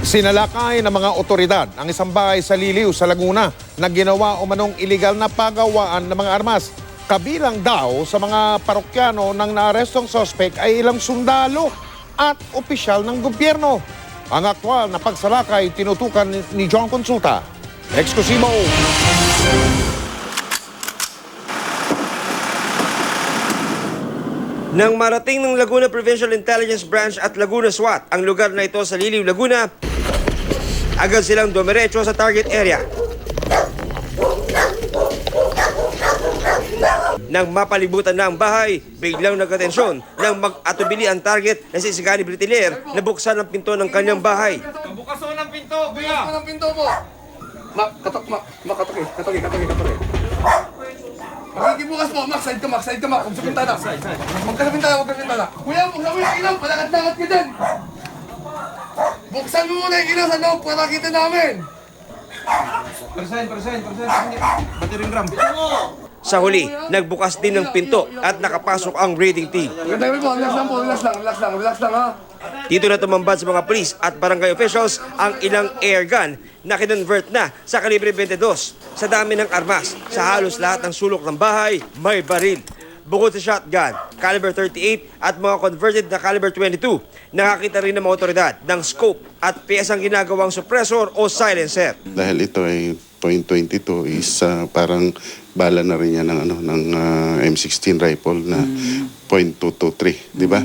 Sinalakay ng mga otoridad ang isang bahay sa Liliw sa Laguna na ginawa umanong iligal na pagawaan ng mga armas. Kabilang daw sa mga parokyano ng naarestong sospek ay ilang sundalo at opisyal ng gobyerno. Ang aktwal na pagsalakay tinutukan ni John Consulta. Eksklusibo! Nang marating ng Laguna Provincial Intelligence Branch at Laguna SWAT ang lugar na ito sa Liliw, Laguna, agad silang dumiretso sa target area. Nang mapalibutan na ang bahay, biglang nagkatensyon nang mag-atubili ang target na si Sigani Britiler na buksan ang pinto ng kanyang bahay. Bukas mo ng pinto, kuya! Bukas mo ng pinto mo! Katoki. Makikibukas mo, Max, side ka, Max. Huwag sa pintana. Huwag ka sa pintana. Kuya, buksan mo yung ilaw, palakat-lakat ka dyan. Buksan mo muna yung ilaw sa loob para nakita namin. Persen. Batiring gram. Sa huli, nagbukas din ng pinto at nakapasok ang raiding team. Magandang po, relax lang ha. Dito na tumambad sa mga pulis at barangay officials ang ilang air gun na kinonvert na sa kalibre 22. Sa dami ng armas, sa halos lahat ng sulok ng bahay, may baril. Bukod sa shotgun, caliber 38 at mga converted na caliber 22, nakakita rin ng mga otoridad ng scope at piyesang ginagawang suppressor o silencer. Dahil ito ay .22 is parang bala na rin yan ng M16 rifle na .223, di ba?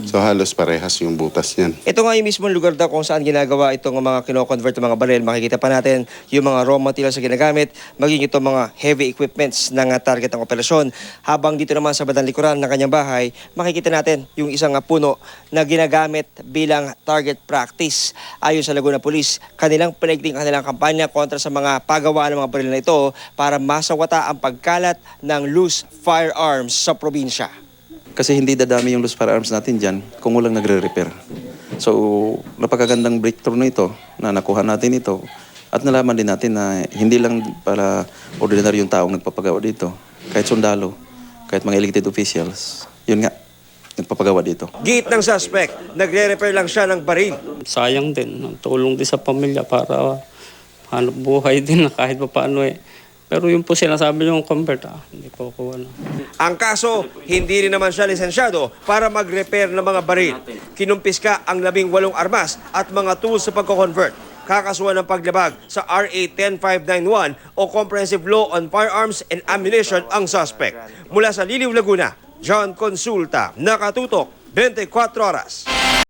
So halos parehas yung butas niyan. Ito nga yung mismong lugar daw kung saan ginagawa itong mga kino-convert ng mga baril. Makikita pa natin yung mga raw materials na ginagamit, maging itong mga heavy equipments ng target ng operasyon. Habang dito naman sa bandang likuran ng kanyang bahay, makikita natin yung isang puno na ginagamit bilang target practice. Ayon sa Laguna Police, kanilang pinagting kanilang kampanya kontra sa mga pagawaan ng mga baril na ito para masawata ang pagkalat ng loose firearms sa probinsya. Kasi hindi dadami yung loose firearms natin dyan kung walang nagre-repair. So, napakagandang breakthrough na ito, na nakuha natin ito. At nalaman din natin na hindi lang para ordinaryong taong nagpapagawa dito. Kahit sundalo, kahit mga elected officials, yun nga, nagpapagawa dito. Gate ng suspect, nagre-repair lang siya ng baril. Sayang din, tulong din sa pamilya para hanap buhay din na kahit pa paano eh. Pero yung po sinasabi yung convert, hindi po kuha na. Ang kaso, hindi rin naman siya lisensyado para mag-repair ng mga baril. Kinumpiska ang 18 armas at mga tools sa pagko-convert. Kakasuhan ng paglabag sa RA 10591 o Comprehensive Law on Firearms and Ammunition ang suspect. Mula sa Liliw, Laguna, John Consulta, Nakatutok, 24 Oras.